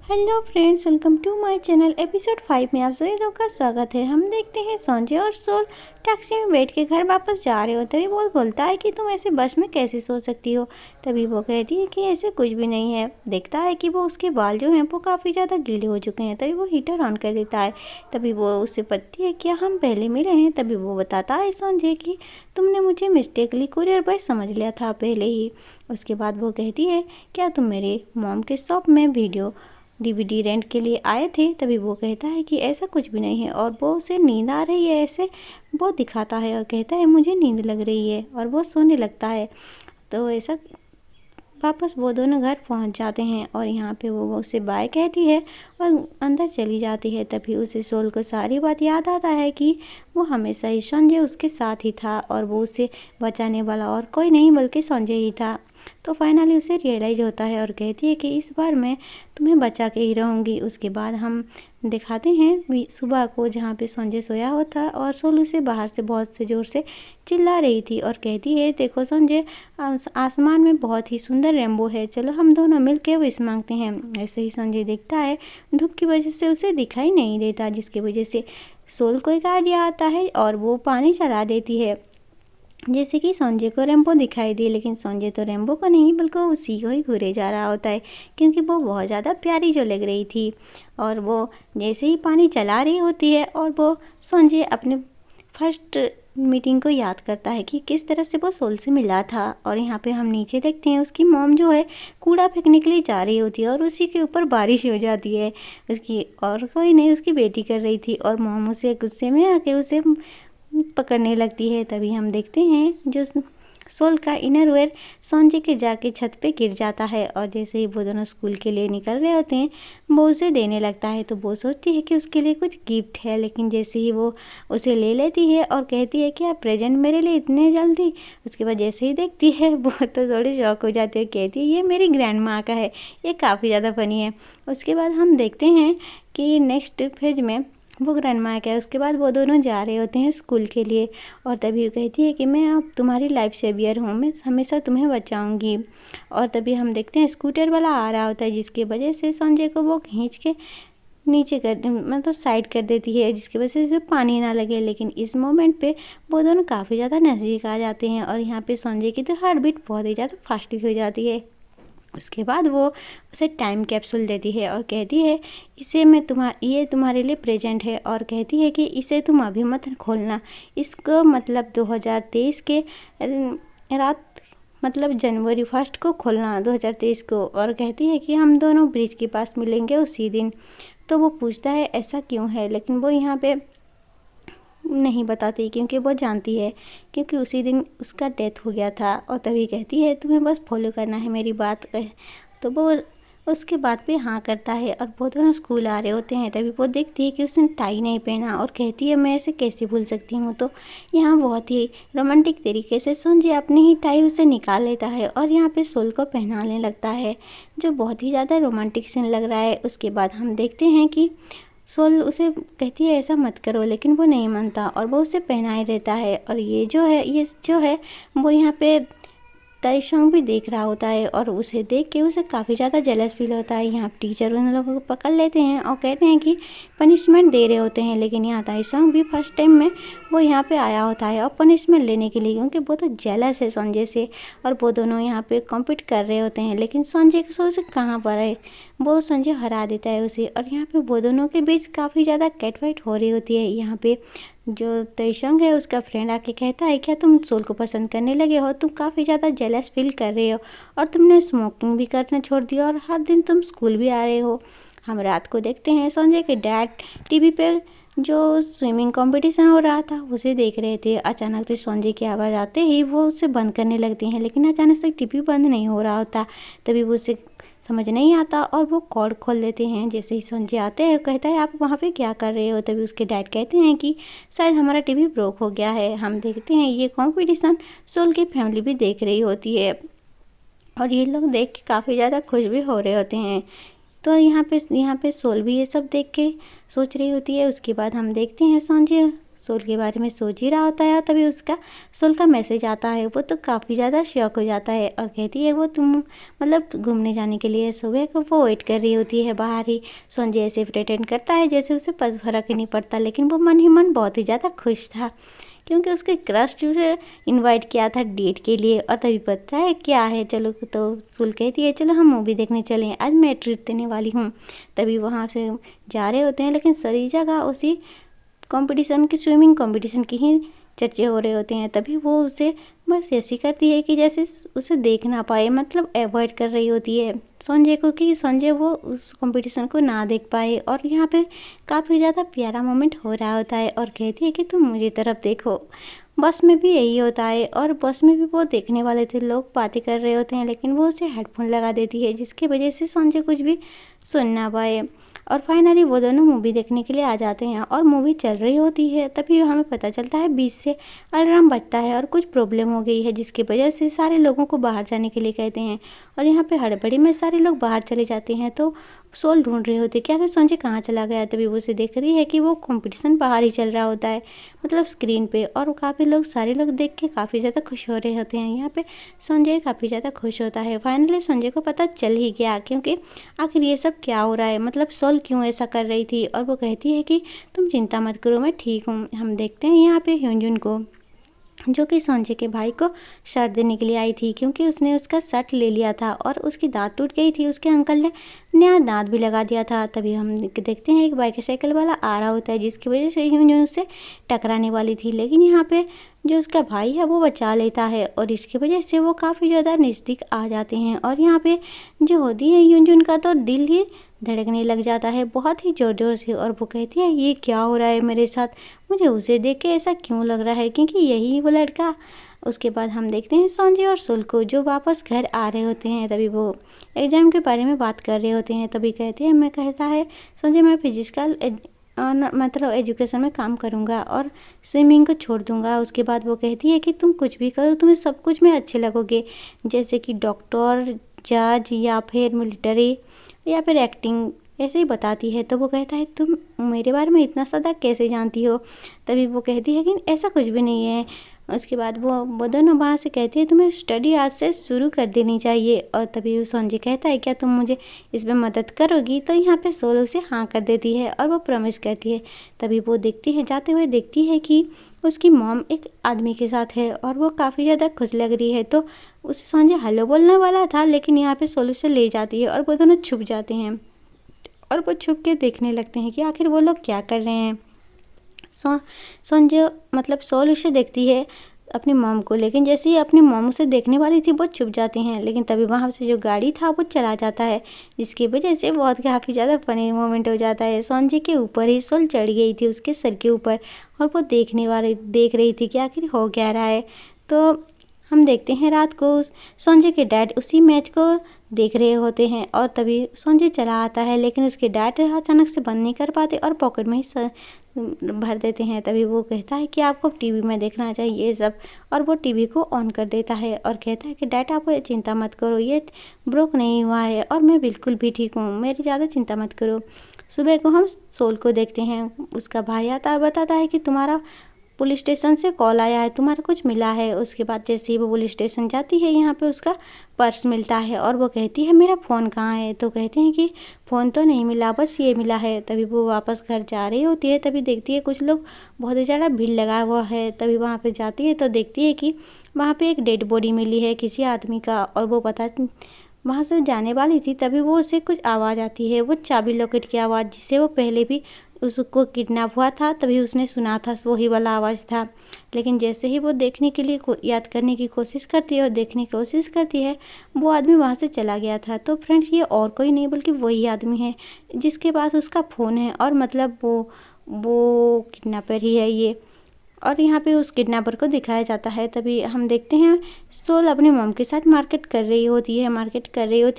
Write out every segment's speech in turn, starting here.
Hello friends, welcome to my channel. Episode 5 में आप सभी लोगों का स्वागत है। हम देखते हैं संजय और सोल टैक्सी में बैठ के घर वापस जा रहे होते हैं। वो बोलता है कि तुम ऐसे बस में कैसे सो सकती हो। तभी वो कहती है कि ऐसे कुछ भी नहीं है। देखता है कि वो उसके बाल जो हैं वो काफ़ी ज़्यादा गीले हो चुके हैं। तभी वो हीटर ऑन कर देता है। तभी वो उससे पूछती है क्या हम पहले मिले हैं। तभी वो बताता है संजय कि तुमने मुझे मिस्टेकली कुरियर बॉय समझ लिया था पहले ही। उसके बाद वो कहती है क्या तुम मेरे मॉम के शॉप में डीवीडी रेंट के लिए आए थे। तभी वो कहता है कि ऐसा कुछ भी नहीं है और वो उसे नींद आ रही है ऐसे वो दिखाता है और कहता है मुझे नींद लग रही है और वो सोने लगता है। तो ऐसा वापस वो दोनों घर पहुंच जाते हैं और यहाँ पे वो उसे बाय कहती है और अंदर चली जाती है। तभी उसे सोल को सारी बात याद आता है कि वो हमेशा ही संजय उसके साथ ही था और वो उसे बचाने वाला और कोई नहीं बल्कि संजय ही था। तो फाइनली उसे रियलाइज होता है और कहती है कि इस बार मैं तुम्हें बचा के ही रहूँगी। उसके बाद हम दिखाते हैं सुबह को जहाँ पे संजय सोया होता और सोल उसे बाहर से बहुत से ज़ोर से चिल्ला रही थी और कहती है देखो संजय, आसमान में बहुत ही सुंदर रेनबो है, चलो हम दोनों मिलकर विश मांगते हैं। ऐसे ही संजय देखता है धूप की वजह से उसे दिखाई नहीं देता, जिसकी वजह से सोल को एक आइडिया आता है और वो पानी चला देती है जैसे कि संजय को रेनबो दिखाई दी। लेकिन संजय तो रेनबो को नहीं बल्कि उसी को ही घूरे जा रहा होता है क्योंकि वो बहुत ज़्यादा प्यारी जो लग रही थी। और वो जैसे ही पानी चला रही होती है और वो संजय अपने फर्स्ट मीटिंग को याद करता है कि किस तरह से वो सोल से मिला था। और यहाँ पे हम नीचे देखते हैं उसकी मॉम जो है कूड़ा फेंकने के लिए जा रही होती है और उसी के ऊपर बारिश हो जाती है उसकी, और कोई नहीं उसकी बेटी कर रही थी और मॉम उसे गुस्से में आके उसे पकड़ने लगती है। तभी हम देखते हैं जो सोल का इनर वेयर संजय के जाके छत पे गिर जाता है और जैसे ही वो दोनों स्कूल के लिए निकल रहे होते हैं वो उसे देने लगता है। तो वो सोचती है कि उसके लिए कुछ गिफ्ट है, लेकिन जैसे ही वो उसे ले लेती है और कहती है कि आप प्रेजेंट मेरे लिए इतने जल्दी। उसके बाद जैसे ही देखती है वो तो थोड़ी शॉक हो जाती है, कहती है ये मेरी ग्रैंड माँ का है। ये काफ़ी ज़्यादा फनी है। उसके बाद हम देखते हैं कि नेक्स्ट फेज में वो ग्रैंडमा क्या है। उसके बाद वो दोनों जा रहे होते हैं स्कूल के लिए और तभी वो कहती है कि मैं अब तुम्हारी लाइफ सेवियर हूँ, मैं हमेशा तुम्हें बचाऊंगी। और तभी हम देखते हैं स्कूटर वाला आ रहा होता है जिसकी वजह से संजय को वो खींच के नीचे कर मतलब साइड कर देती है जिसकी वजह से उसे पानी ना लगे। लेकिन इस मोमेंट पे वो दोनों काफ़ी ज़्यादा नज़दीक आ जाते हैं और यहाँ पे संजय की तो हार्ट बीट बहुत ही ज़्यादा फास्ट हो जाती है। उसके बाद वो उसे टाइम कैप्सूल देती है और कहती है इसे ये तुम्हारे लिए प्रेजेंट है और कहती है कि इसे तुम अभी मत खोलना, इसको मतलब 2023 के रात मतलब जनवरी 1 को खोलना 2023 को। और कहती है कि हम दोनों ब्रिज के पास मिलेंगे उसी दिन। तो वो पूछता है ऐसा क्यों है, लेकिन वो यहाँ पे नहीं बताती क्योंकि वो जानती है क्योंकि उसी दिन उसका डेथ हो गया था। और तभी कहती है तुम्हें बस फॉलो करना है मेरी बात। तो वो उसके बाद पे हाँ करता है और वो दोनों स्कूल आ रहे होते हैं। तभी वो देखती है कि उसने टाई नहीं पहना और कहती है मैं ऐसे कैसे भूल सकती हूँ। तो यहाँ बहुत ही रोमांटिक तरीके से संजय अपनी ही टाई उसे निकाल लेता है और यहाँ पे सोल को पहनाने लगता है जो बहुत ही ज़्यादा रोमांटिक सीन लग रहा है। उसके बाद हम देखते हैं कि सोल उसे कहती है ऐसा मत करो, लेकिन वो नहीं मानता और वो उसे पहनाए रहता है। और ये जो है वो यहाँ पे ताइशंग भी देख रहा होता है और उसे देख के उसे काफ़ी ज़्यादा जेलस फील होता है। यहाँ टीचर उन लोगों को पकड़ लेते हैं और कहते हैं कि पनिशमेंट दे रहे होते हैं, लेकिन यहाँ ताइशंग भी फर्स्ट टाइम में वो यहाँ पे आया होता है और पनिशमेंट लेने के लिए क्योंकि वो तो जेलस है संजय से। और वो दोनों यहाँ पे कॉम्पीट कर रहे होते हैं, लेकिन संजय को उसे कहाँ पर है, वो संजय हरा देता है उसे। और यहाँ पे वो दोनों के बीच काफ़ी ज़्यादा कैट फाइट हो रही होती है। यहाँ पे जो तैशंग है उसका फ्रेंड आके कहता है क्या तुम सोल को पसंद करने लगे हो, तुम काफ़ी ज़्यादा जेलस फील कर रहे हो और तुमने स्मोकिंग भी करना छोड़ दिया और हर दिन तुम स्कूल भी आ रहे हो। हम रात को देखते हैं संजय के डैड टीवी पे जो स्विमिंग कंपटीशन हो रहा था उसे देख रहे थे। अचानक से संजय की आवाज़ आते ही वो उसे बंद करने लगती हैं, लेकिन अचानक से टीवी बंद नहीं हो रहा होता। तभी वो उसे समझ नहीं आता और वो कॉर्ड खोल देते हैं। जैसे ही संजय आते हैं कहता है आप वहाँ पे क्या कर रहे हो। तभी उसके डैड कहते हैं कि शायद हमारा टीवी ब्रोक हो गया है। हम देखते हैं ये कंपटीशन सोल की फैमिली भी देख रही होती है और ये लोग देख के काफ़ी ज़्यादा खुश भी हो रहे होते हैं। तो यहाँ पे सोल भी ये सब देख के सोच रही होती है। उसके बाद हम देखते हैं संजय सोल के बारे में सोच ही रहा होता है और तभी उसका सोल का मैसेज आता है। वो तो काफ़ी ज़्यादा शॉक हो जाता है और कहती है वो तुम मतलब घूमने जाने के लिए सुबह को वो वेट कर रही होती है बाहर ही। संजय ऐसे प्रिटेंड करता है जैसे उसे फर्क ही नहीं पड़ता, लेकिन वो मन ही मन बहुत ही ज़्यादा खुश था क्योंकि उसके क्रश उसे इनवाइट किया था डेट के लिए। और तभी पता है क्या है, चलो तो सुल कहती है चलो हम मूवी देखने चलें, आज मैं ट्रीट देने वाली हूँ। तभी वहाँ से जा रहे होते हैं, लेकिन सारी जगह उसी कंपटीशन की, स्विमिंग कंपटीशन की ही चर्चे हो रहे होते हैं। तभी वो उसे बस ऐसी करती है कि जैसे उसे देख ना पाए, मतलब अवॉइड कर रही होती है संजय को, कि संजय वो उस कंपटीशन को ना देख पाए। और यहाँ पे काफ़ी ज़्यादा प्यारा मोमेंट हो रहा होता है और कहती है कि तुम मुझे तरफ देखो। बस में भी यही होता है और बस में भी वो देखने वाले थे, लोग बातें कर रहे होते हैं, लेकिन वो उसे हेडफोन लगा देती है जिसकी वजह से संजय कुछ भी सुन ना पाए। और फाइनली वो दोनों मूवी देखने के लिए आ जाते हैं और मूवी चल रही होती है। तभी हमें पता चलता है बीच से अलार्म बजता है और कुछ प्रॉब्लम हो गई है जिसकी वजह से सारे लोगों को बाहर जाने के लिए कहते हैं। और यहाँ पे हड़बड़ी में सारे लोग बाहर चले जाते हैं। तो सोल ढूंढ रहे होते क्या कि संजय कहाँ चला गया। तभी वो उसे देख रही है कि वो कंपटीशन बाहर ही चल रहा होता है, मतलब स्क्रीन पे। और काफ़ी लोग, सारे लोग देख के काफ़ी ज़्यादा खुश हो रहे होते हैं। यहाँ पे संजय काफ़ी ज़्यादा खुश होता है। फाइनली संजय को पता चल ही गया क्योंकि आखिर ये सब क्या हो रहा है, मतलब सोल क्यों ऐसा कर रही थी। और वो कहती है कि तुम चिंता मत करो, मैं ठीक हूँ। हम देखते हैं यहाँ पे ह्यूंजुन को, जो कि संजय के भाई को शर्ट देने के लिए आई थी क्योंकि उसने उसका शर्ट ले लिया था और उसकी दांत टूट गई थी। उसके अंकल ने नया दांत भी लगा दिया था। तभी हम देखते हैं एक बाइसाइकिल वाला आ रहा होता है जिसकी वजह से ह्यूंजुन उससे टकराने वाली थी, लेकिन यहाँ पे जो उसका भाई है वो बचा लेता है और इसकी वजह से वो काफ़ी ज़्यादा नज़दीक आ जाते हैं। और यहाँ पे जो होती है ह्यूंजुन का तो दिल ही धड़कने लग जाता है बहुत ही ज़ोर ज़ोर से। और वो कहती है ये क्या हो रहा है मेरे साथ, मुझे उसे देख के ऐसा क्यों लग रहा है क्योंकि यही वो लड़का। उसके बाद हम देखते हैं संजय और सुल को जो वापस घर आ रहे होते हैं। तभी वो एग्ज़ाम के बारे में बात कर रहे होते हैं। तभी कहते हैं, मैं कहता है संजय मैं फिजिकल मतलब एजुकेशन में काम करूँगा और स्विमिंग को छोड़ दूँगा। उसके बाद वो कहती है कि तुम कुछ भी करो, तुम्हें सब कुछ में अच्छे लगोगे, जैसे कि डॉक्टर, जज या फिर मिलिट्री या फिर एक्टिंग, ऐसे ही बताती है। तो वो कहता है तुम मेरे बारे में इतना ज़्यादा कैसे जानती हो। तभी वो कहती है कि ऐसा कुछ भी नहीं है। उसके बाद वो दोनों वहाँ से कहती है तुम्हें स्टडी आज से शुरू कर देनी चाहिए। और तभी वो संजय कहता है क्या तुम मुझे इसमें मदद करोगी। तो यहाँ पे सोल उसे हाँ कर देती है और वो प्रॉमिस करती है। तभी वो देखती है, जाते हुए देखती है कि उसकी मॉम एक आदमी के साथ है और वो काफ़ी ज़्यादा खुश लग रही है। तो उसे संजय हेलो बोलने वाला था, लेकिन यहाँ पे सोल उसे ले जाती है और वो दोनों छुप जाते हैं और वो छुप के देखने लगते हैं कि आखिर वो लोग क्या कर रहे हैं। संजय मतलब सोल उसे देखती है अपनी मॉम को, लेकिन जैसे ही अपनी मॉम उसे देखने वाली थी वो छुप जाती हैं। लेकिन तभी वहाँ से जो गाड़ी था वो चला जाता है जिसकी वजह से बहुत काफ़ी ज़्यादा फनी मोमेंट हो जाता है। संजय के ऊपर ही सोल चढ़ गई थी, उसके सर के ऊपर, और वो देख रही थी कि आखिर हो क्या रहा है। तो हम देखते हैं रात को संजय के डैड उसी मैच को देख रहे होते हैं और तभी संजय चला आता है, लेकिन उसके डैड अचानक से बंद नहीं कर पाते और पॉकेट में ही भर देते हैं। तभी वो कहता है कि आपको टीवी में देखना चाहिए ये सब, और वो टीवी को ऑन कर देता है और कहता है कि डैड आप चिंता मत करो, ये ब्रोक नहीं हुआ है और मैं बिल्कुल भी ठीक हूँ, मेरी ज़्यादा चिंता मत करो। सुबह को हम सोल को देखते हैं, उसका भाई आता है, बताता है कि तुम्हारा पुलिस स्टेशन से कॉल आया है, तुम्हारा कुछ मिला है। उसके बाद जैसे ही वो पुलिस स्टेशन जाती है, यहाँ पे उसका पर्स मिलता है और वो कहती है मेरा फ़ोन कहाँ है। तो कहते हैं कि फ़ोन तो नहीं मिला, बस ये मिला है। तभी वो वापस घर जा रही होती है, तभी देखती है कुछ लोग बहुत ही ज़्यादा भीड़ लगा हुआ है। तभी वहाँ पे जाती है तो देखती है कि वहाँ पे एक डेड बॉडी मिली है किसी आदमी का, और वो वहाँ से जाने वाली थी। तभी वो उसे कुछ आवाज़ आती है, वो चाबी लॉकेट की आवाज़, जिससे वो पहले भी उसको किडनैप हुआ था तभी उसने सुना था, वही वाला आवाज़ था। लेकिन जैसे ही वो देखने के लिए याद करने की कोशिश करती है और देखने की कोशिश करती है, वो आदमी वहाँ से चला गया था। तो फ्रेंड्स, ये और कोई नहीं बल्कि वही आदमी है जिसके पास उसका फ़ोन है, और मतलब वो किडनैपर ही है ये। और यहाँ पे उस किडनैपर को दिखाया जाता है। तभी हम देखते हैं सोल अपनी मॉम के साथ मार्केट कर रही होती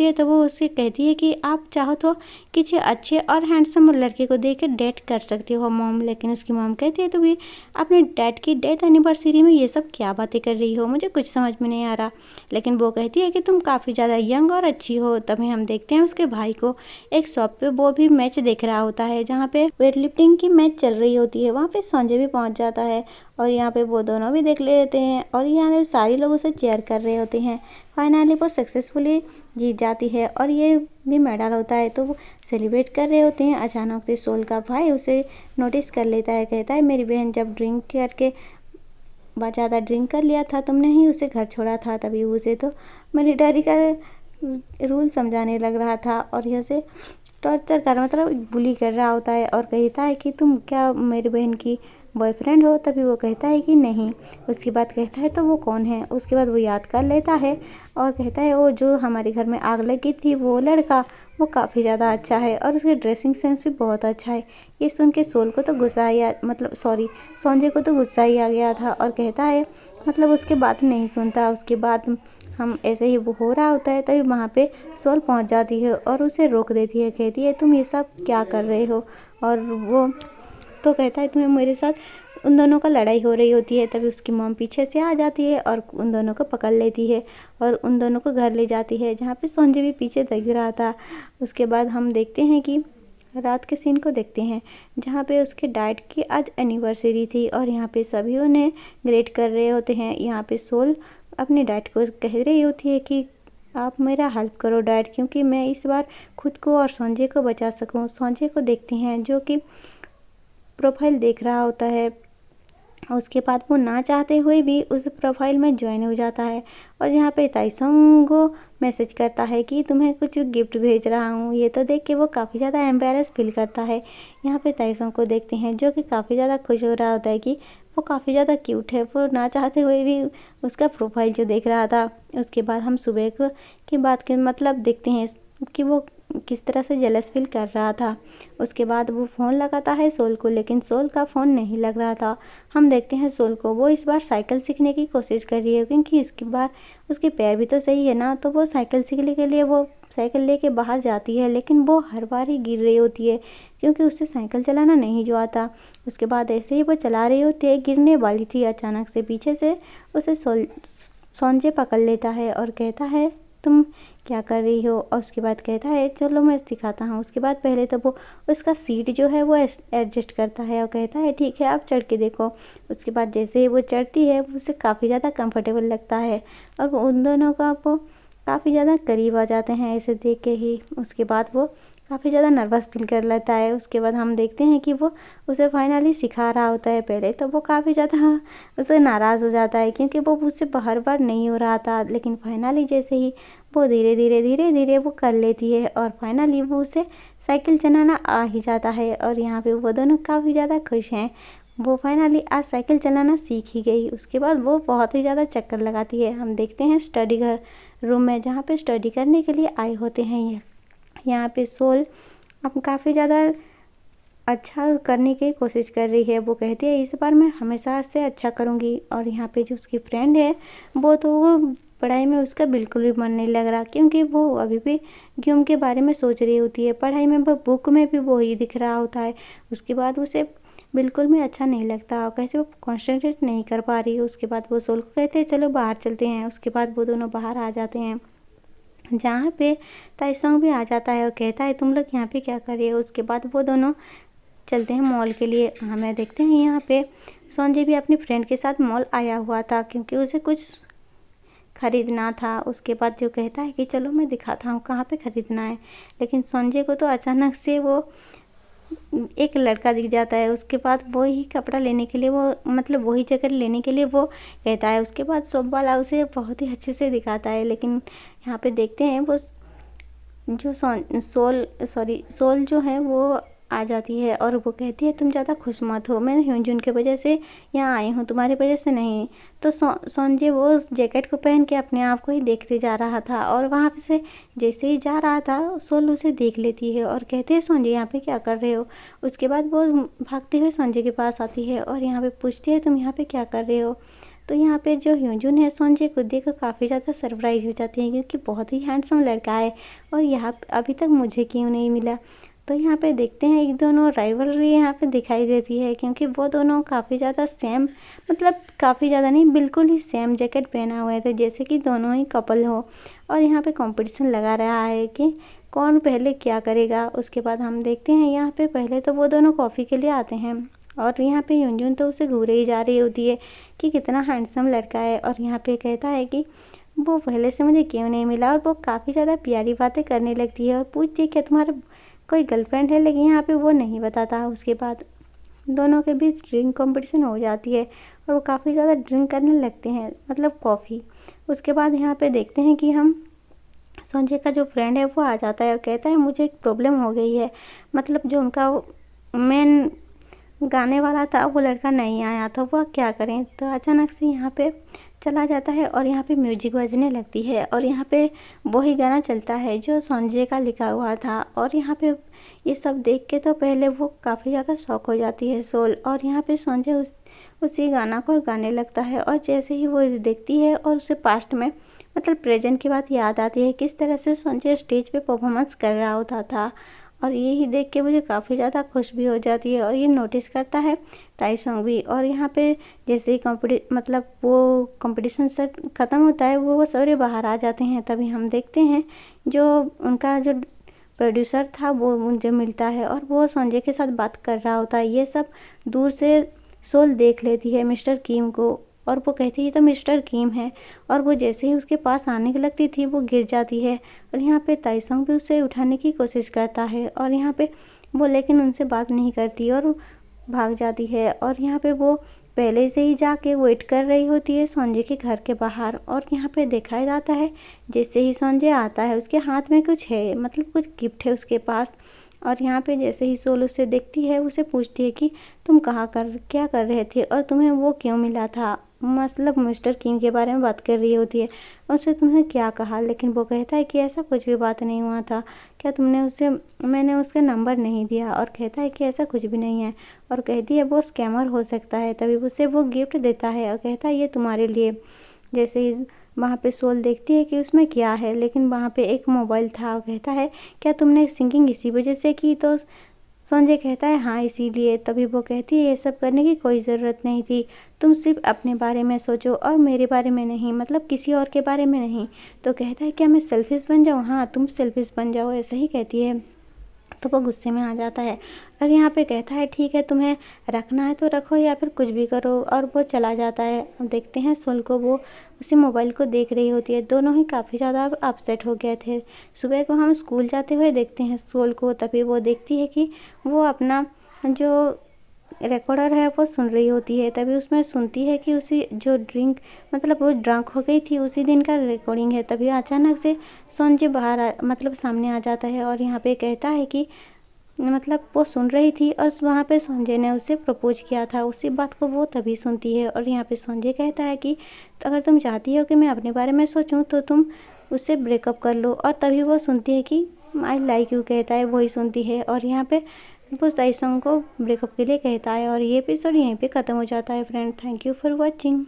है। तो वो उससे कहती है कि आप चाहो तो किसी अच्छे और हैंडसम लड़के को देख कर डेट कर सकती हो मॉम। लेकिन उसकी मॉम कहती है तो भी अपने डैड की डेथ एनिवर्सरी में ये सब क्या बातें कर रही हो, मुझे कुछ समझ में नहीं आ रहा। लेकिन वो कहती है कि तुम काफ़ी ज़्यादा यंग और अच्छी हो। तभी हम देखते हैं उसके भाई को एक शॉप पे वो भी मैच देख रहा होता है, जहाँ पे वेट लिफ्टिंग की मैच चल रही होती है। वहाँ पे संजय भी पहुँच जाता है और यहाँ पे वो दोनों भी देख लेते हैं और यहाँ सारे लोग उसे चेयर कर रहे होते हैं। फाइनली वो सक्सेसफुली जीत जाती है और ये भी मेडल होता है, तो वो सेलिब्रेट कर रहे होते हैं। अचानक से सोल का भाई उसे नोटिस कर लेता है, कहता है मेरी बहन जब ड्रिंक करके ज़्यादा ड्रिंक कर लिया था, तुमने ही उसे घर छोड़ा था। तभी उसे तो मिलिट्री का रूल समझाने लग रहा था और यह से टॉर्चर कर मतलब बुली कर रहा होता है और कहता है कि तुम क्या मेरी बहन की बॉयफ्रेंड हो। तभी वो कहता है कि नहीं। उसके बाद कहता है तो वो कौन है। उसके बाद वो याद कर लेता है और कहता है वो जो हमारे घर में आग लगी थी वो लड़का, वो काफ़ी ज़्यादा अच्छा है और उसकी ड्रेसिंग सेंस भी बहुत अच्छा है। ये सुन के सोल को तो गुस्सा ही संजय को तो गुस्सा ही आ गया था और कहता है मतलब उसके बात नहीं सुनता। उसके बाद हम ऐसे ही वो हो रहा होता है, तभी वहाँ पे सोल पहुँच जाती है और उसे रोक देती है, कहती है तुम ये सब क्या कर रहे हो। और वो तो कहता है तुम्हें मेरे साथ उन दोनों का लड़ाई हो रही होती है। तभी उसकी मॉम पीछे से आ जाती है और उन दोनों को पकड़ लेती है और उन दोनों को घर ले जाती है, जहाँ पे संजय भी पीछे देख रहा था। उसके बाद हम देखते हैं कि रात के सीन को देखते हैं, जहाँ पे उसके डैड की आज एनिवर्सरी थी और यहाँ पे सभी उन्हें ग्रेट कर रहे होते हैं। यहाँ पे सोल अपने डैड को कह रही होती है कि आप मेरा हेल्प करो डैड, क्योंकि मैं इस बार खुद को और संजय को बचा सकूं। संजय को देखते हैं जो कि प्रोफाइल देख रहा होता है। उसके बाद वो ना चाहते हुए भी उस प्रोफाइल में ज्वाइन हो जाता है और यहाँ पे ताइसंग को मैसेज करता है कि तुम्हें कुछ गिफ्ट भेज रहा हूँ। ये तो देख के वो काफ़ी ज़्यादा एम्बेरस फील करता है। यहाँ पे ताइसंग को देखते हैं जो कि काफ़ी ज़्यादा खुश हो रहा होता है कि वो काफ़ी ज़्यादा क्यूट है। वो ना चाहते हुए भी उसका प्रोफाइल जो देख रहा था। उसके बाद हम सुबह की बात के मतलब देखते हैं कि वो किस तरह से जेलस फील कर रहा था। उसके बाद वो फ़ोन लगाता है सोल को, लेकिन सोल का फ़ोन नहीं लग रहा था। हम देखते हैं सोल को, वो इस बार साइकिल सीखने की कोशिश कर रही है, क्योंकि इसके बाद उसके पैर भी तो सही है ना। तो वो साइकिल सीखने के लिए वो साइकिल लेके बाहर जाती है, लेकिन वो हर बार ही गिर रही होती है क्योंकि उससे साइकिल चलाना नहीं जो आता। उसके बाद ऐसे ही वो चला रही होती है, गिरने वाली थी। अचानक से पीछे से उसे संजय पकड़ लेता है और कहता है तुम क्या कर रही हो। और उसके बाद कहता है चलो मैं सिखाता हूँ। उसके बाद पहले तो वो उसका सीट जो है वो एडजस्ट करता है और कहता है ठीक है आप चढ़ के देखो। उसके बाद जैसे ही वो चढ़ती है उसे काफ़ी ज़्यादा कंफर्टेबल लगता है और वो उन दोनों का वो काफ़ी ज़्यादा करीब आ जाते हैं ऐसे देख के ही। उसके बाद वो काफ़ी ज़्यादा नर्वस फील कर लेता है। उसके बाद हम देखते हैं कि वो उसे फाइनली सिखा रहा होता है। पहले तो वो काफ़ी ज़्यादा उससे नाराज़ हो जाता है क्योंकि वो उससे बार नहीं हो रहा था, लेकिन फाइनली जैसे ही वो धीरे धीरे वो कर लेती है और फाइनली वो उसे साइकिल चलाना आ ही जाता है। और यहाँ पे वो दोनों काफ़ी ज़्यादा खुश हैं। वो फाइनली आज साइकिल चलाना सीख ही गई। उसके बाद वो बहुत ही ज़्यादा चक्कर लगाती है। हम देखते हैं स्टडी घर रूम में, जहाँ पे स्टडी करने के लिए आए होते हैं ये। यहाँ पे सोल अब काफ़ी ज़्यादा अच्छा करने की कोशिश कर रही है। वो कहती है इस बार मैं हमेशा से अच्छा करूँगी। और यहाँ पे जो उसकी फ्रेंड है वो पढ़ाई में उसका बिल्कुल भी मन नहीं लग रहा, क्योंकि वो अभी भी गेम के बारे में सोच रही होती है। पढ़ाई में वो बुक में भी वो ही दिख रहा होता है। उसके बाद उसे बिल्कुल भी अच्छा नहीं लगता और कैसे वो कॉन्सेंट्रेट नहीं कर पा रही है। उसके बाद वो सोल को कहते हैं चलो बाहर चलते हैं। उसके बाद वो दोनों बाहर आ जाते हैं, जहाँ पे ताइसंग भी आ जाता है और कहता है तुम लोग यहाँ पे क्या कर रहे हो। उसके बाद वो दोनों चलते हैं मॉल के लिए। हमें देखते हैं यहाँ पे संजय भी अपनी फ्रेंड के साथ मॉल आया हुआ था, क्योंकि उसे कुछ ख़रीदना था। उसके बाद जो कहता है कि चलो मैं दिखाता हूँ कहाँ पे ख़रीदना है, लेकिन संजय को तो अचानक से वो एक लड़का दिख जाता है। उसके बाद वो ही कपड़ा लेने के लिए वो मतलब वही जैकेट लेने के लिए वो कहता है। उसके बाद शॉप वाला उसे बहुत ही अच्छे से दिखाता है, लेकिन यहाँ पे देखते हैं वो जो सोल जो है वो आ जाती है और वो कहती है तुम ज़्यादा खुश मत हो, मैं ह्यूंजुन की वजह से यहाँ आई हूँ, तुम्हारी वजह से नहीं। तो सोनजे वो उस जैकेट को पहन के अपने आप को ही देखते जा रहा था और वहाँ से जैसे ही जा रहा था सोल उसे देख लेती है और कहते हैं सोनजे यहाँ पे क्या कर रहे हो। उसके बाद वो भागते हुए सोनजे के पास आती है और यहाँ पे पूछती है तुम यहाँ पे क्या कर रहे हो। तो यहाँ पे जो ह्यूंजुन है सोनजे को देख कर काफ़ी ज़्यादा सरप्राइज हो जाती है क्योंकि बहुत ही हैंडसम लड़का है और यहाँ अभी तक मुझे क्यों नहीं मिला। तो यहाँ पे देखते हैं एक दोनों राइवलरी यहाँ पे दिखाई देती है क्योंकि वो दोनों काफ़ी ज़्यादा सेम, मतलब काफ़ी ज़्यादा नहीं, बिल्कुल ही सेम जैकेट पहना हुए थे जैसे कि दोनों ही कपल हो। और यहाँ पे कंपटीशन लगा रहा है कि कौन पहले क्या करेगा। उसके बाद हम देखते हैं यहाँ पे पहले तो वो दोनों कॉफ़ी के लिए आते हैं और यहाँ पे ह्यूंजुन तो उसे घूरे ही जा रही होती है कि कितना हैंडसम लड़का है और यहाँ पे कहता है कि वो पहले से मुझे क्यों नहीं मिला। और वो काफ़ी ज़्यादा प्यारी बातें करने लगती है और पूछती है कि तुम्हारा कोई गर्लफ्रेंड है, लेकिन यहाँ पे वो नहीं बताता। उसके बाद दोनों के बीच ड्रिंक कंपटीशन हो जाती है और वो काफ़ी ज़्यादा ड्रिंक करने लगते हैं, मतलब कॉफ़ी। उसके बाद यहाँ पे देखते हैं कि हम संजय का जो फ्रेंड है वो आ जाता है और कहता है मुझे एक प्रॉब्लम हो गई है, मतलब जो उनका मेन गाने वाला था वो लड़का नहीं आया तो वह क्या करें। तो अचानक से यहाँ पे चला जाता है और यहाँ पे म्यूजिक बजने लगती है और यहाँ पे वही गाना चलता है जो संजय का लिखा हुआ था। और यहाँ पे ये सब देख के तो पहले वो काफ़ी ज़्यादा शॉक हो जाती है सोल और यहाँ पे संजय उसी गाना को गाने लगता है। और जैसे ही वो देखती है और उसे पास्ट में, मतलब प्रेजेंट की बात याद आती है किस तरह से संजय स्टेज पे परफॉर्मेंस कर रहा होता था। और यही देख के मुझे काफ़ी ज़्यादा खुश भी हो जाती है और ये नोटिस करता है ताइसंग भी। और यहाँ पे जैसे ही मतलब वो कंपटीशन से ख़त्म होता है वो सारे बाहर आ जाते हैं। तभी हम देखते हैं जो उनका जो प्रोड्यूसर था वो मुझे मिलता है और वो संजय के साथ बात कर रहा होता है। ये सब दूर से सोल देख लेती है मिस्टर किम को और वो कहती है ये तो मिस्टर किम है। और वो जैसे ही उसके पास आने की लगती थी वो गिर जाती है और यहाँ पे ताइसंग भी उसे उठाने की कोशिश करता है और यहाँ पे वो लेकिन उनसे बात नहीं करती और भाग जाती है। और यहाँ पे वो पहले से ही जाके वेट कर रही होती है संजय के घर के बाहर। और यहाँ पे दिखाया जाता है जैसे ही संजय आता है उसके हाथ में कुछ है, मतलब कुछ गिफ्ट है उसके पास। और यहाँ पे जैसे ही सोल उसे देखती है उसे पूछती है कि तुम क्या कर रहे थे और तुम्हें वो क्यों मिला था, मतलब मिस्टर किंग के बारे में बात कर रही होती है। उससे तुमने क्या कहा, लेकिन वो कहता है कि ऐसा कुछ भी बात नहीं हुआ था, क्या तुमने उसे, मैंने उसका नंबर नहीं दिया। और कहता है कि ऐसा कुछ भी नहीं है और कहती है वो स्कैमर हो सकता है। तभी उसे वो गिफ्ट देता है और कहता है ये तुम्हारे लिए। जैसे ही वहाँ पे सोल देखती है कि उसमें क्या है, लेकिन वहाँ पे एक मोबाइल था और कहता है क्या तुमने सिंगिंग इसी वजह से की। तो संजय कहता है हाँ इसीलिए। तभी वो कहती है ये सब करने की कोई ज़रूरत नहीं थी, तुम सिर्फ अपने बारे में सोचो और मेरे बारे में नहीं, मतलब किसी और के बारे में नहीं। तो कहता है क्या मैं सेल्फिश बन जाऊँ, हाँ तुम सेल्फिश बन जाओ, ऐसा ही कहती है। तो वो गुस्से में आ जाता है और यहाँ पे कहता है ठीक है तुम्हें रखना है तो रखो या फिर कुछ भी करो। और वो चला जाता है। देखते हैं सोल को, वो उसी मोबाइल को देख रही होती है। दोनों ही काफ़ी ज़्यादा अपसेट हो गए थे। सुबह को हम स्कूल जाते हुए देखते हैं सोल को। तभी वो देखती है कि वो अपना जो रिकॉर्डर है वो सुन रही होती है। तभी उसमें सुनती है कि उसी जो ड्रिंक, मतलब वो ड्रंक हो गई थी उसी दिन का रिकॉर्डिंग है। तभी अचानक से संजय मतलब सामने आ जाता है और यहाँ पे कहता है कि मतलब वो सुन रही थी और वहाँ पे संजय ने उसे प्रपोज किया था, उसी बात को वो तभी सुनती है। और यहाँ पे संजय कहता है कि अगर तुम चाहती हो कि मैं अपने बारे में सोचूं तो तुम उससे ब्रेकअप कर लो। और तभी वो सुनती है कि आई लाइक यू कहता है, वही सुनती है और यहाँ पे वो ताइसंग को ब्रेकअप के लिए कहता है। और ये एपिसोड यहीं पे ख़त्म हो जाता है friend. Thank you for watching.